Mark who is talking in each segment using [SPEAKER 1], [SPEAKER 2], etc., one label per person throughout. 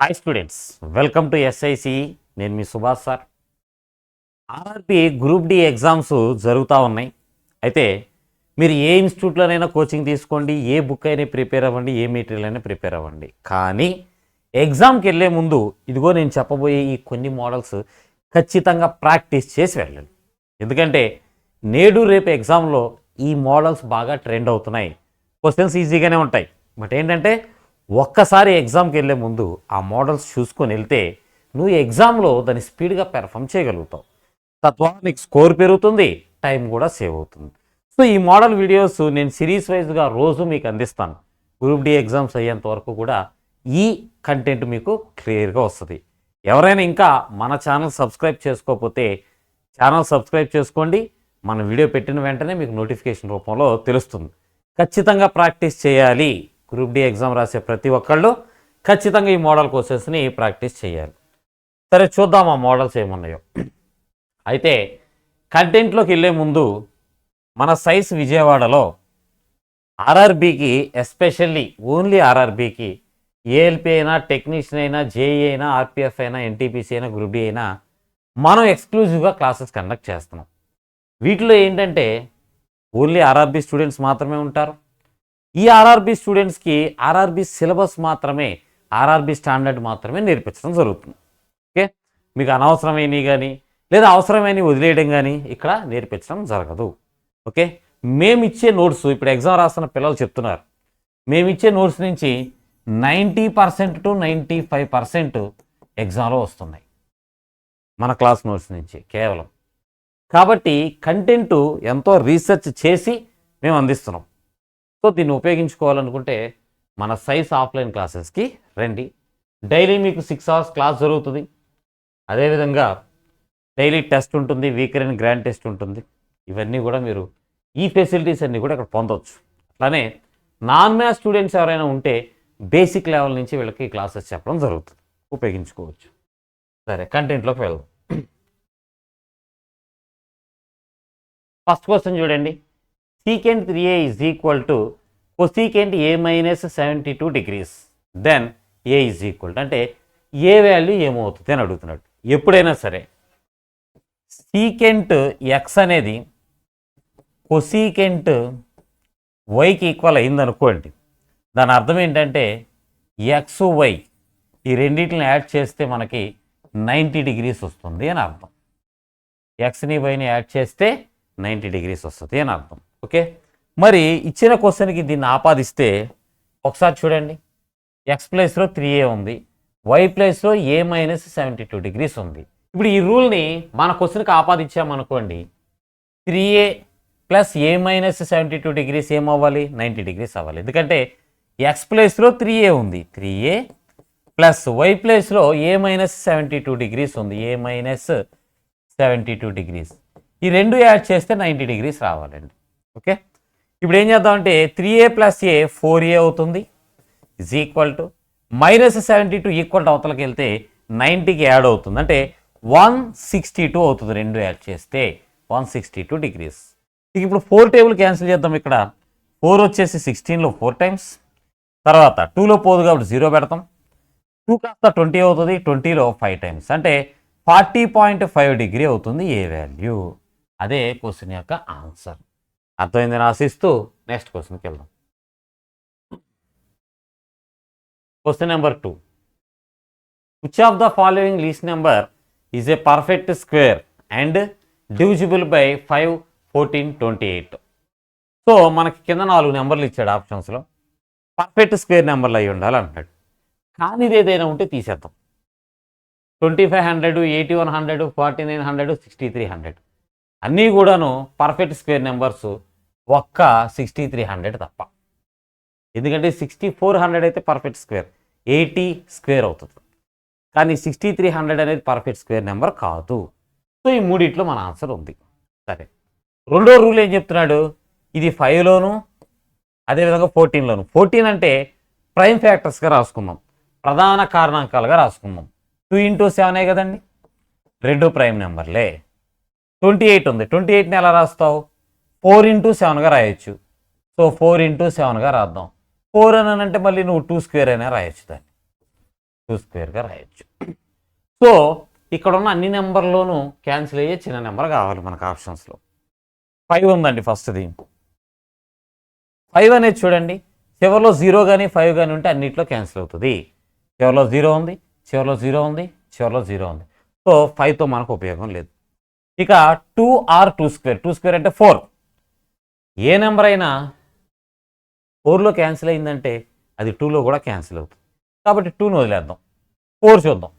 [SPEAKER 1] Hi students, welcome to SIC. నేను మీ Subhash sir. RRB group D exams జరుగుతూ ఉన్నాయి. అయితే మీరు ఏ ఇన్స్టిట్యూట్లోనైనా కోచింగ్ తీసుకోండి, ఏ బుక్ అయినా ప్రిపేర్ అవ్వండి, ఏ మెటీరియల్ అయినా ప్రిపేర్ అవ్వండి. కానీ ఎగ్జామ్కి వెళ్ళే ముందు ఇదిగో నేను చెప్పబోయే ఈ కొన్ని మోడల్స్ ఖచ్చితంగా ప్రాక్టీస్ చేసి వెళ్ళండి. ఎందుకంటే నేడు రేపు ఎగ్జామ్లో ఈ మోడల్స్ బాగా ట్రెండ్ అవుతున్నాయి. క్వశ్చన్స్ ఈజీగానే ఉంటాయి, బట్ ఏంటంటే ఒక్కసారి ఎగ్జామ్కి వెళ్ళే ముందు ఆ మోడల్స్ చూసుకొని వెళ్తే నువ్వు ఎగ్జామ్లో దాన్ని స్పీడ్గా పెర్ఫామ్ చేయగలుగుతావు. తద్వారా నీకు స్కోర్ పెరుగుతుంది, టైం కూడా సేవ్ అవుతుంది. సో ఈ మోడల్ వీడియోస్ నేను సిరీస్ వైజ్గా రోజు మీకు అందిస్తాను. గ్రూప్ డి ఎగ్జామ్స్ అయ్యేంత వరకు కూడా ఈ కంటెంట్ మీకు క్లియర్గా వస్తుంది. ఎవరైనా ఇంకా మన ఛానల్ సబ్స్క్రైబ్ చేసుకోకపోతే ఛానల్ సబ్స్క్రైబ్ చేసుకోండి. మన వీడియో పెట్టిన వెంటనే మీకు నోటిఫికేషన్ రూపంలో తెలుస్తుంది. ఖచ్చితంగా ప్రాక్టీస్ చేయాలి. గ్రూప్ డి ఎగ్జామ్ రాసే ప్రతి ఒక్కళ్ళు ఖచ్చితంగా ఈ మోడల్ కోర్సెస్ని ప్రాక్టీస్ చేయాలి. సరే, చూద్దాం ఆ మోడల్స్ ఏమున్నాయో. అయితే కంటెంట్లోకి వెళ్ళే ముందు మన సైన్స్ విజయవాడలో ఆర్ఆర్బీకి, ఎస్పెషల్లీ ఓన్లీ ఆర్ఆర్బీకి, ఏఎల్పి అయినా, టెక్నీషియన్ అయినా, జేఈ అయినా, ఆర్పిఎఫ్ అయినా, ఎన్టీపీసీ అయినా, గ్రూప్ డి అయినా మనం ఎక్స్క్లూజివ్గా క్లాసెస్ కండక్ట్ చేస్తున్నాం. వీటిలో ఏంటంటే ఓన్లీ ఆర్ఆర్బీ స్టూడెంట్స్ మాత్రమే ఉంటారు. ఈ ఆర్ఆర్బీ స్టూడెంట్స్కి ఆర్ఆర్బీ సిలబస్ మాత్రమే, ఆర్ఆర్బీ స్టాండర్డ్ మాత్రమే నేర్పించడం జరుగుతుంది. ఓకే, మీకు అనవసరమైనవి కానీ లేదా అవసరమైనవి వదిలేయడం కానీ ఇక్కడ నేర్పించడం జరగదు. ఓకే, మేమిచ్చే నోట్స్, ఇప్పుడు ఎగ్జామ్ రాస్తున్న పిల్లలు చెప్తున్నారు, మేమిచ్చే నోట్స్ నుంచి 90% టు 95% ఎగ్జామ్లో వస్తున్నాయి మన క్లాస్ నోట్స్ నుంచి కేవలం. కాబట్టి కంటెంట్ ఎంతో రీసెర్చ్ చేసి మేము అందిస్తున్నాం. సో దీన్ని ఉపయోగించుకోవాలనుకుంటే మన సైన్స్ ఆఫ్లైన్ క్లాసెస్కి రండి. డైలీ మీకు 6 hours క్లాస్ జరుగుతుంది. అదేవిధంగా డైలీ టెస్ట్ ఉంటుంది, వీకెండ్ గ్రాండ్ టెస్ట్ ఉంటుంది. ఇవన్నీ కూడా మీరు ఈ ఫెసిలిటీస్ అన్నీ కూడా ఇక్కడ పొందవచ్చు. అట్లానే నాన్ మ్యాథ్స్ స్టూడెంట్స్ ఎవరైనా ఉంటే బేసిక్ లెవెల్ నుంచి వీళ్ళకి క్లాసెస్ చెప్పడం జరుగుతుంది, ఉపయోగించుకోవచ్చు. సరే, కంటెంట్లోకి వెళ్దాం. ఫస్ట్ క్వశ్చన్ చూడండి. Secant 3a is equal to cosecant a minus 72 degrees. Then a is equal to, అంటే ఏ వాల్యూ ఏమవుతుంది అని అడుగుతున్నాడు. ఎప్పుడైనా సరే సీకెంట్ ఎక్స్ అనేది కొసీకెంట్ వైకి ఈక్వల్ అయిందనుకోండి, దాని అర్థం ఏంటంటే ఎక్స్ వై ఈ రెండింటిని యాడ్ చేస్తే మనకి 90 degrees వస్తుంది అని అర్థం. ఎక్స్ని వైని యాడ్ చేస్తే 90 degrees వస్తుంది అని అర్థం. ఓకే, మరి ఇచ్చిన క్వశ్చన్కి దీన్ని ఆపాదిస్తే ఒకసారి చూడండి. ఎక్స్ ప్లేస్లో 3a ఉంది, వై ప్లేస్లో a minus 72 degrees ఉంది. ఇప్పుడు ఈ రూల్ని మన క్వశ్చన్కి ఆపాదించామనుకోండి, 3a plus a minus 72 degrees ఏమవ్వాలి? 90 degrees అవ్వాలి. ఎందుకంటే ఎక్స్ ప్లేస్లో 3a ఉంది, 3a ప్లస్ వై ప్లేస్లో a minus 72 degrees ఉంది, a minus 72 degrees. ఈ రెండు యాడ్ చేస్తే 90 degrees రావాలండి. ఓకే, ఇప్పుడు ఏం చేద్దామంటే 3a ప్లస్ a 4a అవుతుంది, is equal to -72 equal to అవతలకి వెళ్తే 90కి యాడ్ అవుతుంది, అంటే 162 అవుతుంది. రెండు యాడ్ చేస్తే 162 degrees. ఇక ఇప్పుడు 4 టేబుల్ క్యాన్సిల్ చేద్దాం. ఇక్కడ 4 వచ్చేసి 16లో 4 times, తర్వాత 2లో పోదు కాబట్టి 0 పెడతాం, 2 కాస్త 20 అవుతుంది, 20లో 5 times, అంటే 40.5 degree అవుతుంది ఏ వాల్యూ. అదే క్వశ్చన్ యొక్క ఆన్సర్. అర్థమైందని ఆశిస్తూ నెక్స్ట్ క్వశ్చన్కి వెళ్దాం. Question number 2. Which of the following least number is a perfect square and divisible by 5, 14, 28. So మనకి కింద 4 నెంబర్లు ఇచ్చాడు ఆప్షన్స్లో. పర్ఫెక్ట్ స్క్వేర్ నెంబర్లు అయి ఉండాలి అంటాడు. కానీ ఇది ఏదైనా ఉంటే తీసేద్దాం. 2500, 8100, 4900, 6300 అన్నీ కూడాను పర్ఫెక్ట్ స్క్వేర్ నెంబర్స్, ఒక్క 6300 తప్ప. ఎందుకంటే 6400 అయితే పర్ఫెక్ట్ స్క్వేర్, 80 స్క్వేర్ అవుతుంది. కానీ 6300 అనేది పర్ఫెక్ట్ స్క్వేర్ నెంబర్ కాదు. సో ఈ మూడిట్లో మన ఆన్సర్ ఉంది. సరే, రెండో రూల్ ఏం చెప్తున్నాడు? ఇది 5లోను అదేవిధంగా 14లోను. 14 అంటే ప్రైమ్ ఫ్యాక్టర్స్గా రాసుకుందాం, ప్రధాన కారణాంకాలుగా రాసుకుందాం. 2 into 7 కదండి, రెండు ప్రైమ్ నెంబర్లే. 28 ఉంది, 28ని ఎలా రాస్తావు? 4 into 7గా రాయొచ్చు. సో 4 into 7గా రాద్దాం. 4 అని అంటే మళ్ళీ నువ్వు 2 square అయినా రాయొచ్చు దాన్ని. 2 స్క్వేర్గా రాయొచ్చు. సో ఇక్కడ ఉన్న అన్ని నెంబర్లోనూ క్యాన్సిల్ అయ్యే చిన్న నెంబర్ కావాలి మనకు ఆప్షన్స్లో. 5 ఉందండి ఫస్ట్ది. 5 అనేది చూడండి, చివరిలో 0 కానీ 5 కానీ ఉంటే అన్నిట్లో క్యాన్సిల్ అవుతుంది. చివరిలో 0 ఉంది, చివరిలో 0 ఉంది, చివరిలో 0 ఉంది. సో 5తో మనకు ఉపయోగం లేదు. ఇక 2 ఆర్ 2 స్క్వేర్. 2 స్క్వేర్ అంటే 4. ఏ నెంబర్ అయినా 4లో క్యాన్సిల్ అయిందంటే అది 2లో కూడా క్యాన్సిల్ అవుతుంది. కాబట్టి 2ని వదిలేద్దాం. 4 చూద్దాం.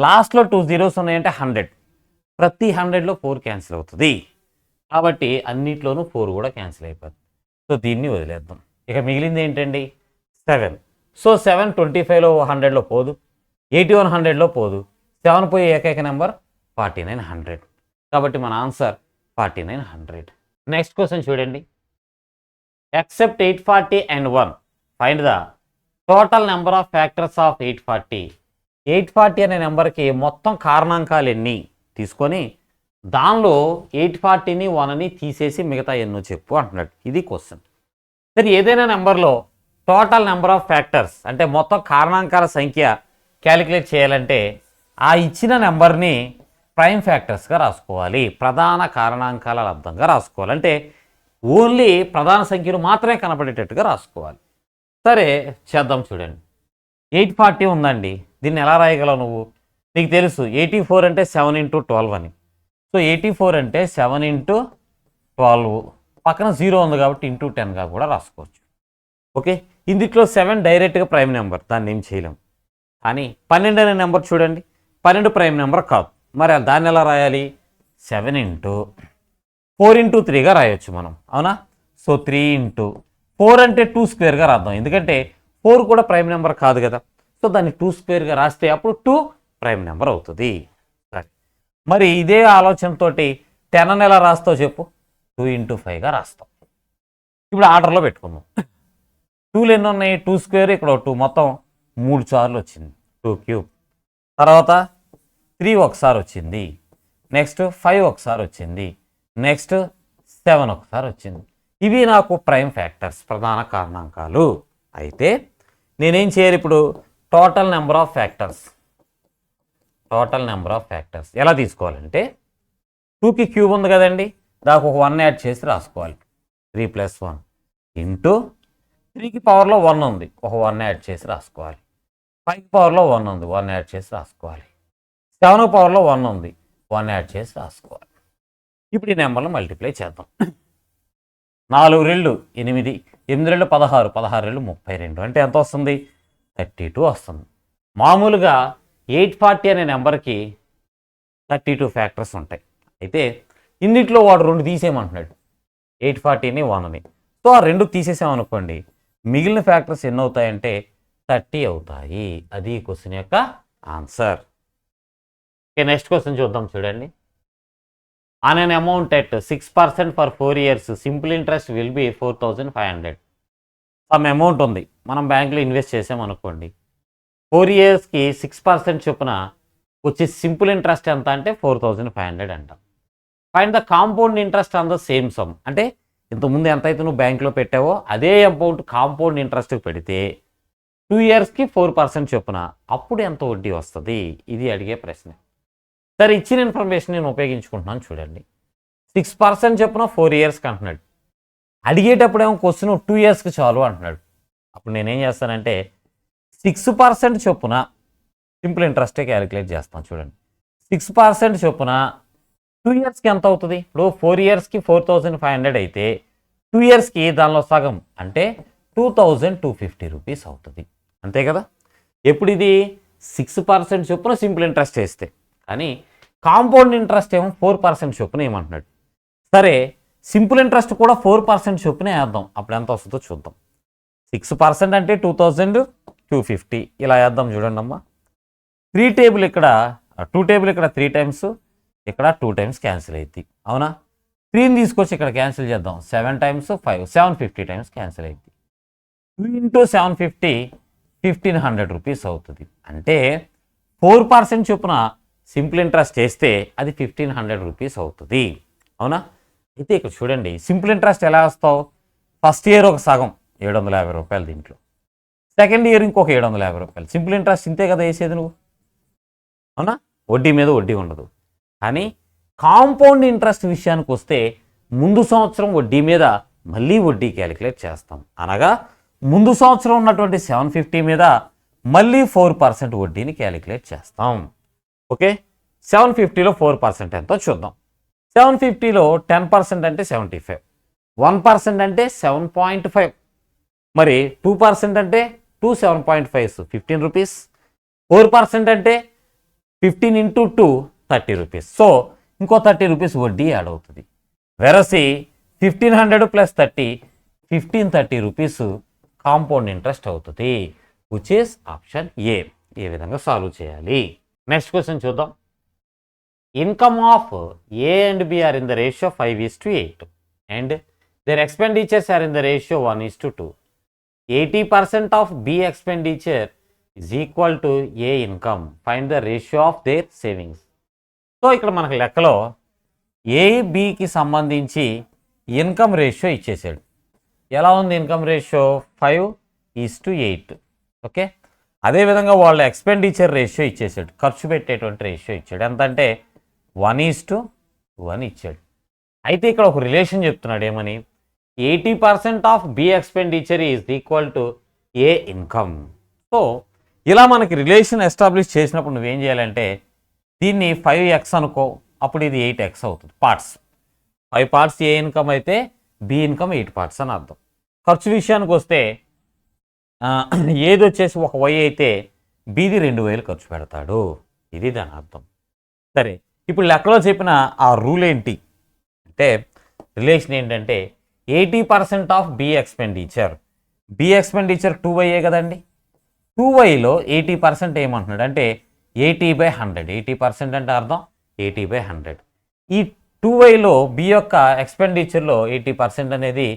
[SPEAKER 1] లాస్ట్లో 2 zeros ఉన్నాయంటే 100. ప్రతి 100లో 4 క్యాన్సిల్ అవుతుంది. కాబట్టి అన్నిట్లోనూ 4 కూడా క్యాన్సిల్ అయిపోతుంది. సో దీన్ని వదిలేద్దాం. ఇక మిగిలింది ఏంటండి? 7. సో 7 25లో 100లో పోదు, 81 100లో పోదు. 7 పోయే ఏకైక నెంబర్ 4900. కాబట్టి మన ఆన్సర్ 4900. నెక్స్ట్ క్వశ్చన్ చూడండి. Except 840 and 1, find the total number of factors of 840. 840 అనే నెంబర్కి మొత్తం కారణాంకాలు ఎన్ని తీసుకొని దానిలో 840ని 1ని తీసేసి మిగతా ఎన్నో చెప్పు అంటున్నాడు. ఇది క్వశ్చన్. సరే, ఏదైనా నెంబర్లో టోటల్ నెంబర్ ఆఫ్ ఫ్యాక్టర్స్ అంటే మొత్తం కారణాంకాల సంఖ్య క్యాలిక్యులేట్ చేయాలంటే ఆ ఇచ్చిన నెంబర్ని ప్రైమ్ ఫ్యాక్టర్స్గా రాసుకోవాలి. ప్రధాన కారణాంకాల లబ్ధంగా రాసుకోవాలి. అంటే ఓన్లీ ప్రధాన సంఖ్యలు మాత్రమే కనపడేటట్టుగా రాసుకోవాలి. సరే చేద్దాం. చూడండి, 840 ఉందండి. దీన్ని ఎలా రాయగలవు నువ్వు? నీకు తెలుసు 84 అంటే 7 × 12 అని. సో 84 అంటే 7 × 12, పక్కన 0 ఉంది కాబట్టి ఇంటూ 10గా కూడా రాసుకోవచ్చు. ఓకే, ఇందులో 7 డైరెక్ట్గా ప్రైమ్ నెంబర్, దాన్ని ఏం చేయలేం. కానీ 12 అనే నెంబర్ చూడండి, 12 ప్రైమ్ నెంబర్ కాదు. మరి దాన్ని ఎలా రాయాలి? 7 × 4 × 3గా రాయొచ్చు మనం, అవునా? సో 3 × 4 అంటే 2 స్క్వేర్గా రాద్దాం. ఎందుకంటే 4 కూడా ప్రైమ్ నెంబర్ కాదు కదా. సో దాన్ని 2 స్క్వేర్గా రాస్తే అప్పుడు 2 ప్రైమ్ నెంబర్ అవుతుంది. సరే, మరి ఇదే ఆలోచనతోటి 10 అని ఎలా రాస్తావు చెప్పు? 2 × 5గా రాస్తాం. ఇప్పుడు ఆర్డర్లో పెట్టుకుందాం. 2లు ఎన్ని ఉన్నాయి? 2 స్క్వేర్, ఇక్కడ 2, మొత్తం 3 సార్లు వచ్చింది. 2 క్యూబ్. తర్వాత 3 ఒకసారి వచ్చింది. నెక్స్ట్ 5 ఒకసారి వచ్చింది. నెక్స్ట్ 7 ఒకసారి వచ్చింది. ఇవి నాకు ప్రైమ్ ఫ్యాక్టర్స్, ప్రధాన కారణాంకాలు. అయితే నేనేం చేయాలి ఇప్పుడు? Total number of factors. Total number of factors ఎలా తీసుకోవాలంటే 2కి క్యూబ్ ఉంది కదండి, దానికి ఒక 1 యాడ్ చేసి రాసుకోవాలి. 3 + 1 ఇంటూ 3కి పవర్లో 1 ఉంది, ఒక 1 యాడ్ చేసి రాసుకోవాలి. 5కి పవర్లో 1 ఉంది, 1 యాడ్ చేసి రాసుకోవాలి. 7కి పవర్లో 1 ఉంది, 1 యాడ్ చేసి రాసుకోవాలి. ఇప్పుడు ఈ నెంబర్లు మల్టిప్లై చేద్దాం. 4 రెళ్ళు 8, 8 రెళ్ళు 16, 16 రెళ్ళు 32 అంటే ఎంత వస్తుంది? 32 వస్తుంది. మామూలుగా 840 అనే నెంబర్కి 32 ఫ్యాక్టర్స్ ఉంటాయి. అయితే ఇందులో వాడు 2 తీసేయమంటున్నాడు, 840ని 1ని. సో ఆ 2 తీసేసామనుకోండి, మిగిలిన ఫ్యాక్టర్స్ ఎన్ని అవుతాయంటే 30 అవుతాయి. అది క్వశ్చన్ యొక్క ఆన్సర్. ఓకే, నెక్స్ట్ క్వశ్చన్ చూద్దాం. చూడండి. On an amount at 6% for 4 years, simple interest will be 4500. Some amount ఉంది, మనం బ్యాంకులో ఇన్వెస్ట్ చేసామనుకోండి. 4 yearsకి 6% చొప్పున వచ్చే సింపుల్ ఇంట్రెస్ట్ ఎంత అంటే 4500 అంటాం. Find the compound interest on the same some. అంటే ఇంతకుముందు ఎంతైతే నువ్వు బ్యాంకులో పెట్టావో అదే అమౌంట్ కాంపౌండ్ ఇంట్రెస్ట్కి పెడితే 2 yearsకి 4% చొప్పున అప్పుడు ఎంత వడ్డీ వస్తుంది? ఇది అడిగే ప్రశ్న. సరే, ఇచ్చిన ఇన్ఫర్మేషన్ నేను ఉపయోగించుకుంటున్నాను. చూడండి, 6% చొప్పున 4 yearsకి అంటున్నాడు. అడిగేటప్పుడు ఏమో క్వశ్చన్ 2 yearsకి చాలు అంటున్నాడు. అప్పుడు నేనేం చేస్తానంటే 6% చొప్పున సింపుల్ ఇంట్రెస్టే క్యాలిక్యులేట్ చేస్తాను. చూడండి, 6% చొప్పున 2 yearsకి ఎంత అవుతుంది? ఇప్పుడు 4 yearsకి 4500 అయితే 2 yearsకి దానిలో సగం అంటే 2250 రూపీస్ అవుతుంది. అంతే కదా. ఎప్పుడు ఇది 6% చొప్పున సింపుల్ ఇంట్రెస్ట్ వేస్తే, కానీ కాంపౌండ్ ఇంట్రెస్ట్ ఏమో 4% చొప్పున ఏమంటున్నాడు. సరే, సింపుల్ ఇంట్రెస్ట్ కూడా 4% చొప్పునే వేద్దాం. అప్పుడు ఎంత వస్తుందో చూద్దాం. 6% అంటే 2250 ఇలా వేద్దాం. చూడండి అమ్మా, 3 టేబుల్ ఇక్కడ 2 టేబుల్ ఇక్కడ 3 టైమ్స్, ఇక్కడ 2 టైమ్స్ క్యాన్సిల్ అవుతుంది, అవునా? 3ని తీసుకొచ్చి ఇక్కడ క్యాన్సిల్ చేద్దాం. 7 టైమ్స్ 5, 750 టైమ్స్ క్యాన్సిల్ అవుతుంది. 2 × 750 1500 రూపీస్ అవుతుంది. అంటే 4% చొప్పున సింపుల్ ఇంట్రెస్ట్ చేస్తే అది 1500 రూపీస్ అవుతుంది, అవునా? అయితే ఇక్కడ చూడండి, సింపుల్ ఇంట్రెస్ట్ ఎలా వస్తావు? ఫస్ట్ ఇయర్ ఒక సగం 750 రూపాయలు, దీంట్లో సెకండ్ ఇయర్ ఇంకొక 750 రూపాయలు. సింపుల్ ఇంట్రెస్ట్ ఇంతే కదా వేసేది నువ్వు, అవునా? వడ్డీ మీద వడ్డీ ఉండదు. కానీ కాంపౌండ్ ఇంట్రెస్ట్ విషయానికి వస్తే ముందు సంవత్సరం వడ్డీ మీద మళ్ళీ వడ్డీ క్యాలిక్యులేట్ చేస్తాం. అనగా ముందు సంవత్సరం ఉన్నటువంటి 750 మీద మళ్ళీ 4% వడ్డీని క్యాలిక్యులేట్ చేస్తాం. ఓకే, 750లో 4% ఎంతో చూద్దాం. 750లో 10% అంటే 75, 1% అంటే 7.5, మరి 2% అంటే 7.5 15 రూపీస్, 4% అంటే 15 × 2 30 రూపీస్. సో ఇంకో 30 రూపీస్ వడ్డీ యాడ్ అవుతుంది. వెరసి 1500 + 30 1530 రూపీస్ కాంపౌండ్ ఇంట్రెస్ట్ అవుతుంది, విచ్ ఈస్ ఆప్షన్ ఏ. ఏ విధంగా సాల్వ్ చేయాలి? నెక్స్ట్ క్వశ్చన్ చూద్దాం. Income of A and B are in the ratio 5:8 and their expenditures are in the ratio 1:2. 80% of B expenditure is equal to A income. Find the ratio of their savings. So ఇక్కడ మనకు లెక్కలో ఏ బికి సంబంధించి income ratio ఇచ్చేసాడు. ఎలా ఉంది income ratio? 5:8. Okay, అదేవిధంగా వాళ్ళ expenditure ratio ఇచ్చేసాడు, ఖర్చు పెట్టేటువంటి రేషియో ఇచ్చాడు. ఎంత అంటే 1:1 ఇచ్చాడు. అయితే ఇక్కడ ఒక రిలేషన్ చెప్తున్నాడు, ఏమని? 80% of B expenditure is equal to A income. So ఇలా మనకి రిలేషన్ ఎస్టాబ్లిష్ చేసినప్పుడు నువ్వేం చేయాలంటే దీన్ని 5x అనుకో, అప్పుడు ఇది 8x అవుతుంది. పార్ట్స్ 5 పార్ట్స్ ఏ ఇన్కమ్ అయితే బి ఇన్కమ్ 8 పార్ట్స్ అని అర్థం. ఖర్చు విషయానికి వస్తే ఏది వచ్చేసి ఒక వై అయితే బిది 2000 ఖర్చు పెడతాడు, ఇది దాని అర్థం. సరే, ఇప్పుడు లెక్కలో చెప్పిన ఆ రూల్ ఏంటి అంటే, రిలేషన్ ఏంటంటే 80% of B expenditure, B expenditure 2y కదండి. 2yలో 80% ఏమంటున్నాడు అంటే 80/100. 80% అంటే అర్థం 80/100. ఈ 2yలో బి యొక్క ఎక్స్పెండిచర్లో 80% అనేది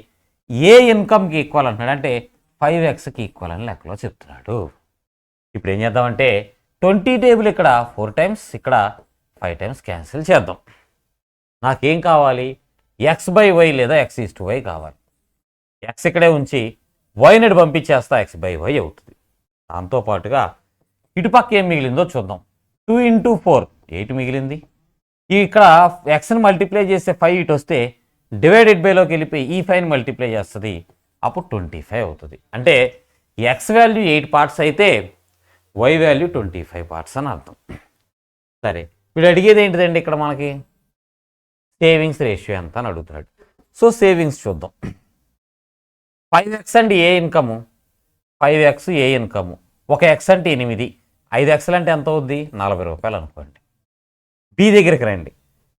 [SPEAKER 1] ఏ ఇన్కమ్కి ఈక్వల్ అంటున్నాడు, అంటే 5xకి ఈక్వల్ అని లెక్కలో చెప్తున్నాడు. ఇప్పుడు ఏం చేద్దామంటే 20 టేబుల్ ఇక్కడ 4 టైమ్స్, ఇక్కడ 5 టైమ్స్ క్యాన్సిల్ చేద్దాం. నాకేం కావాలి? x/y లేదా x:y కావాలి. x ఇక్కడే ఉంచి వైని పంపించేస్తా, x/y అవుతుంది. దాంతోపాటుగా ఇటుపక్క ఏం మిగిలిందో చూద్దాం. 2 × 4 8 మిగిలింది. ఇక్కడ ఎక్స్ని మల్టిప్లై చేస్తే 5 ఇటు వస్తే డివైడెడ్ బైలోకి వెళ్ళిపోయి ఈ 5ని మల్టిప్లై చేస్తుంది, అప్పుడు 25 అవుతుంది. అంటే ఎక్స్ వాల్యూ 8 పార్ట్స్ అయితే వై వాల్యూ 25 పార్ట్స్ అని అర్థం. సరే, వీడు అడిగేది ఏంటిదండి ఇక్కడ మనకి? సేవింగ్స్ రేషియో ఎంత అని అడుగుతున్నాడు. సో సేవింగ్స్ చూద్దాం. 5x అంటే ఏ ఇన్కము? 5x ఏ ఇన్కము. ఒక ఎక్స్ అంటే 8, 5x అంటే ఎంత అవుద్ది? 40 రూపాయలు అనుకోండి. బి దగ్గరికి రండి.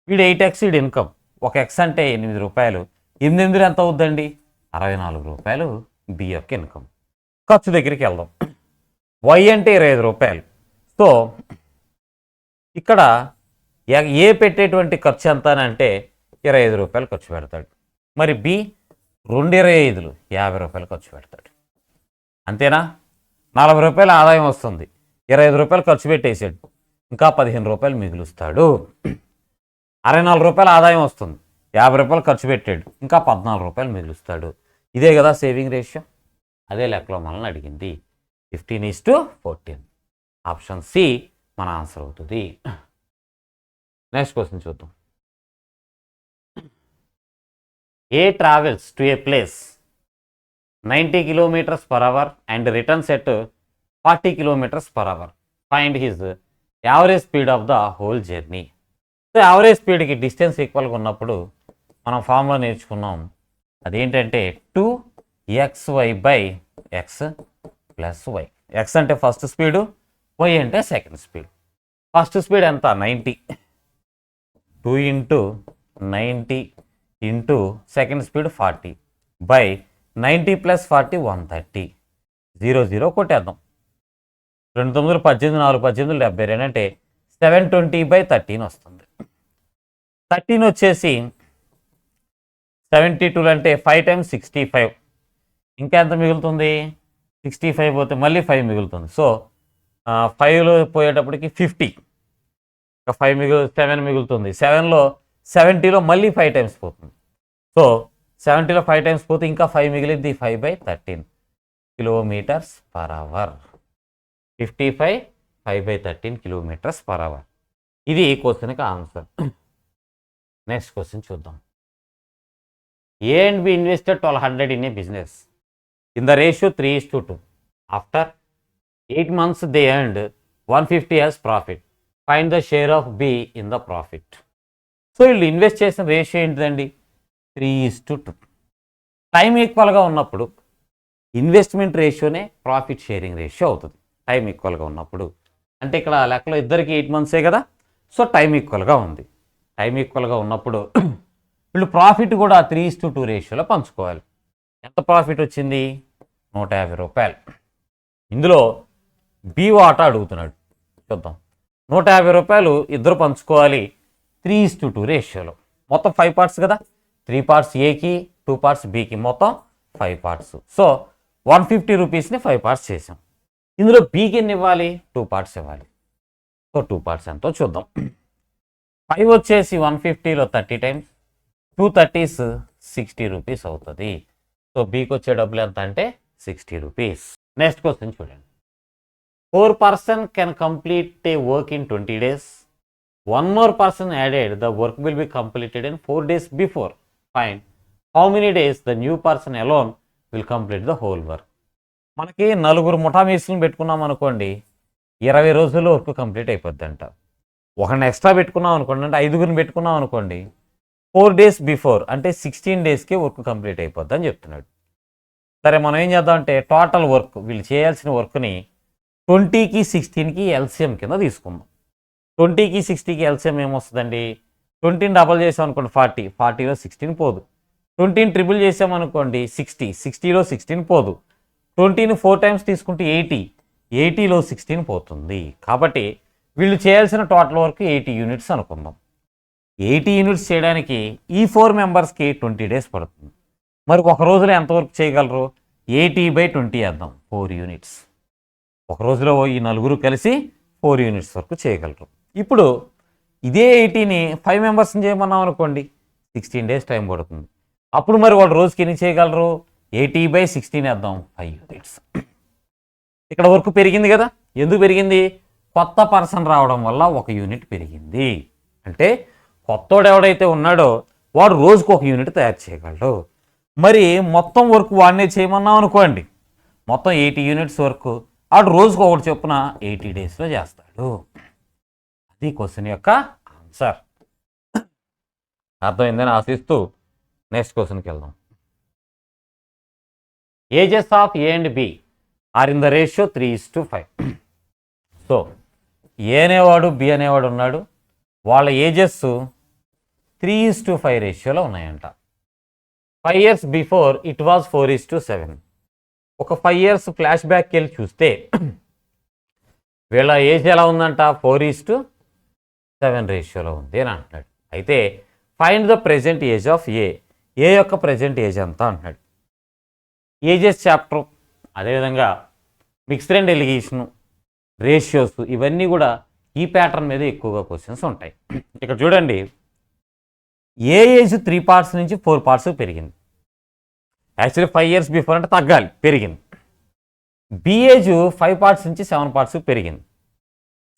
[SPEAKER 1] వీడు 8x, వీడు ఇన్కమ్. ఒక ఎక్స్ అంటే 8 రూపాయలు, 8 ఎంత అవుద్దండి? 64 రూపాయలు బి యొక్క ఇన్కమ్. ఖర్చు దగ్గరికి వెళ్దాం. వై అంటే 25 రూపాయలు. సో ఇక్కడ ఏ పెట్టేటువంటి ఖర్చు ఎంత అని అంటే 25 రూపాయలు ఖర్చు పెడతాడు. మరి బి 2/25 50 రూపాయలు ఖర్చు పెడతాడు. అంతేనా? 40 రూపాయల ఆదాయం వస్తుంది, 25 రూపాయలు ఖర్చు పెట్టేసాడు, ఇంకా 15 రూపాయలు మిగులుస్తాడు. 64 రూపాయల ఆదాయం వస్తుంది, 50 రూపాయలు ఖర్చు పెట్టాడు, ఇంకా 14 రూపాయలు మిగులుస్తాడు. ఇదే కదా సేవింగ్ రేషియో. అదే లెక్కలో మనల్ని అడిగింది. 15:14. ఆప్షన్ సి మన ఆన్సర్ అవుతుంది. నెక్స్ట్ క్వశ్చన్ చూద్దాం. A travels to a place 90 km/h and returns at 40 km/h. Find his average speed of the whole journey. So average స్పీడ్కి డిస్టెన్స్ ఈక్వల్గా ఉన్నప్పుడు మనం ఫార్ములా నేర్చుకున్నాం. అదేంటంటే 2xy/x + y. x అంటే ఫస్ట్ స్పీడు, y అంటే సెకండ్ స్పీడ్. ఫస్ట్ స్పీడ్ ఎంత? 90. 2 × 90 × second speed 40 90 + 40 130. 0 0 కొట్టేద్దాం. 2 9 18, 4 18 72 అంటే 720/13 వస్తుంది. 13 వచ్చేసి 72 అంటే 5 × 65. ఇంకా ఎంత మిగులుతుంది? 65 పోతే మళ్ళీ 5 మిగులుతుంది. సో 5లో పోయేటప్పటికి 50, 7 మిగులుతుంది. 7లో 70లో మళ్ళీ 5 టైమ్స్ పోతుంది. సో 70లో 5 టైమ్స్ పోతే ఇంకా 5 మిగిలింది, 5/13. Kilometres per hour. 55 5/13 kilometres per hour. ఇది ఈ క్వశ్చన్కి ఆన్సర్. నెక్స్ట్ క్వశ్చన్ చూద్దాం. A and B invested 1200 in a business in the ratio 3:2. After 8 months they earned 150 as profit. Find the share of B in the profit. So వీళ్ళు invest చేసిన ratio ఏంటిదండి? 3:2. Time ఈక్వల్గా ఉన్నప్పుడు investment రేషియోనే profit sharing ratio అవుతుంది. Time ఈక్వల్గా ఉన్నప్పుడు అంటే ఇక్కడ లెక్కలో ఇద్దరికి 8 months కదా, సో టైం ఈక్వల్గా ఉంది. టైం ఈక్వల్గా ఉన్నప్పుడు వీళ్ళు ప్రాఫిట్ కూడా 3:2 రేషియోలో పంచుకోవాలి. ఎంత ప్రాఫిట్ వచ్చింది? 150 రూపాయలు. ఇందులో బి వాటా అడుగుతున్నాడు, చూద్దాం. 150 రూపాయలు ఇద్దరు పంచుకోవాలి 3:2 రేషియోలో. మొత్తం 5 parts కదా, 3 parts ఏకి 2 parts బికి, మొత్తం 5 parts. సో 150 రూపీస్ని 5 parts చేసాం. ఇందులో బీకి ఎన్ని ఇవ్వాలి? 2 parts ఇవ్వాలి. సో 2 parts ఎంతో చూద్దాం. 5 వచ్చేసి 150లో 30 times 2 30s 60 రూపీస్ అవుతుంది. సో బీకి వచ్చే డబ్బులు ఎంత అంటే 60 రూపీస్. నెక్స్ట్ క్వశ్చన్ చూడండి. 4 person can complete a work in 20 days. One more person added. The work will be completed in 4 days before. Find how many days the new person alone will complete the whole work. మనకి 4 ముఠా మేస్త్రులను పెట్టుకున్నాం అనుకోండి, 20 రోజుల్లో work complete అయిపోద్ది అంట. ఒకరిని extra పెట్టుకున్నాం అనుకోండి, అంటే 5గురిని పెట్టుకున్నాం అనుకోండి, 4 days బిఫోర్ అంటే 16 daysకి వర్క్ కంప్లీట్ అయిపోద్ది అని చెప్తున్నాడు. సరే, మనం ఏం చేద్దాం అంటే టోటల్ వర్క్ వీళ్ళు చేయాల్సిన వర్క్ని 20కి 16కి ఎల్సిఎం కింద తీసుకుందాం. 20కి 60కి ఎల్సిఎం ఏమొస్తుందండి? 20ని డబల్ చేసాం అనుకోండి 40, 40లో 16 పోదు. 20ని ట్రిపుల్ చేసామనుకోండి 60, 60లో 16 పోదు. 20ని 4 times తీసుకుంటే 80, 80లో 16 పోతుంది. కాబట్టి వీళ్ళు చేయాల్సిన టోటల్ వర్క్ 80 యూనిట్స్ అనుకుందాం. 80 యూనిట్స్ చేయడానికి ఈ 4 మెంబర్స్కి 20 days పడుతుంది. మరి ఒక రోజులో ఎంత వర్క్ చేయగలరు? 80/20 వేద్దాం, 4 యూనిట్స్. ఒక రోజులో ఈ 4 కలిసి 4 యూనిట్స్ వరకు చేయగలరు. ఇప్పుడు ఇదే 80ని 5 మెంబర్స్ని చేయమన్నాం అనుకోండి, 16 days టైం పడుతుంది. అప్పుడు మరి వాళ్ళు రోజుకి ఎన్ని చేయగలరు? 80/16 వేద్దాం, 5 యూనిట్స్. ఇక్కడ వర్క్ పెరిగింది కదా. ఎందుకు పెరిగింది? కొత్త పర్సన్ రావడం వల్ల 1 యూనిట్ పెరిగింది. అంటే కొత్తోడు ఎవడైతే ఉన్నాడో వాడు రోజుకు 1 యూనిట్ తయారు చేయగలడు. మరి మొత్తం వర్క్ వాడినే చేయమన్నాం అనుకోండి, మొత్తం 80 యూనిట్స్ వరకు ఆడు రోజుకు ఒకటి చొప్పున 80 daysలో చేస్తాడు. అది క్వశ్చన్ యొక్క ఆన్సర్. అర్థమైందని ఆశిస్తూ నెక్స్ట్ క్వశ్చన్కి వెళ్దాం. Ages of A and B are in the ratio 3:5. So A అనేవాడు బి అనేవాడు ఉన్నాడు, వాళ్ళ ఏజెస్ 3:5 రేషియోలో ఉన్నాయంట. 5 years బిఫోర్ ఇట్ వాజ్ 4:7. ఒక 5 years ఫ్లాష్ బ్యాక్కి వెళ్ళి చూస్తే వీళ్ళ ఏజ్ ఎలా ఉందంట? 4:7 రేషియోలో ఉంది అని అంటున్నాడు. అయితే find the present age of A యొక్క ప్రెజెంట్ ఏజ్ ఎంత అంటున్నాడు. ఏజెస్ చాప్టర్, అదేవిధంగా మిక్స్డ్ అండ్ ఎలిగేషను, రేషియోస్, ఇవన్నీ కూడా ఈ ప్యాటర్న్ మీద ఎక్కువగా క్వశ్చన్స్ ఉంటాయి. ఇక్కడ చూడండి, ఏ ఏజ్ 3 parts నుంచి 4 parts పెరిగింది. యాక్చువల్లీ 5 years బిఫోర్ అంటే తగ్గాలి, పెరిగింది. బి ఏజ్ 5 parts నుంచి 7 parts పెరిగింది.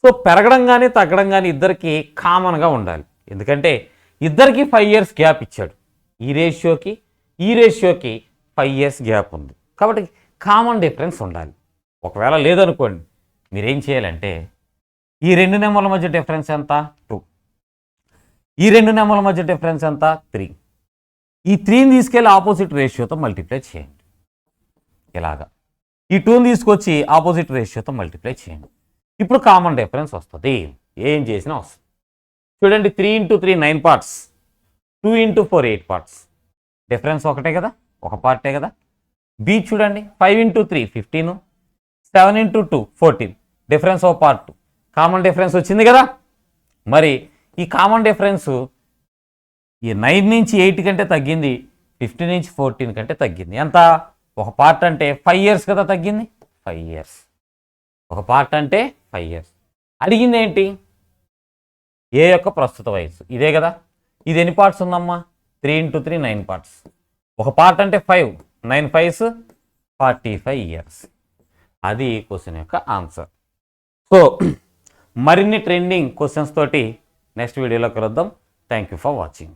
[SPEAKER 1] సో పెరగడం కానీ తగ్గడం కానీ ఇద్దరికి కామన్గా ఉండాలి. ఎందుకంటే ఇద్దరికి 5 years గ్యాప్ ఇచ్చాడు. ఈ రేషియోకి 5 years గ్యాప్ ఉంది. కాబట్టి కామన్ డిఫరెన్స్ ఉండాలి. ఒకవేళ లేదనుకోండి, మీరేం చేయాలంటే ఈ 2 నెంబర్ల మధ్య డిఫరెన్స్ ఎంత? 2. ఈ 2 నెంబర్ల మధ్య డిఫరెన్స్ ఎంత? 3. ఈ 3ని తీసుకెళ్ళి ఆపోజిట్ రేషియోతో మల్టిప్లై చేయండి. ఇలాగా ఈ 2ని తీసుకొచ్చి ఆపోజిట్ రేషియోతో మల్టిప్లై చేయండి. ఇప్పుడు కామన్ డిఫరెన్స్ వస్తుంది. ఏం చేసినా వస్తుంది. చూడండి, 3 × 3 9 parts, 2 × 4 8 parts. డిఫరెన్స్ ఒకటే కదా, ఒక పార్టే కదా. బి చూడండి, 5 × 3 15, 7 × 2 14. డిఫరెన్స్ ఒక పార్ట్, కామన్ డిఫరెన్స్ వచ్చింది కదా. మరి ఈ కామన్ డిఫరెన్స్ ఈ 9 నుంచి 8 కంటే తగ్గింది, 15 నుంచి 14 కంటే తగ్గింది. ఎంత? ఒక పార్ట్ అంటే 5 years కదా తగ్గింది, 5 years. ఒక పార్ట్ అంటే 5 years. అడిగింది ఏంటి? ఏ యొక్క ప్రస్తుత వయసు, ఇదే కదా. ఇది ఎన్ని పార్ట్స్ ఉందమ్మా? 3 × 3 9 parts. ఒక పార్ట్ అంటే 5, 9 5s 45 ఇయర్స్. అది క్వశ్చన్ యొక్క ఆన్సర్. సో మరిన్ని ట్రెండింగ్ క్వశ్చన్స్ తోటి నెక్స్ట్ వీడియోలో కలుద్దాం. Thank you for watching.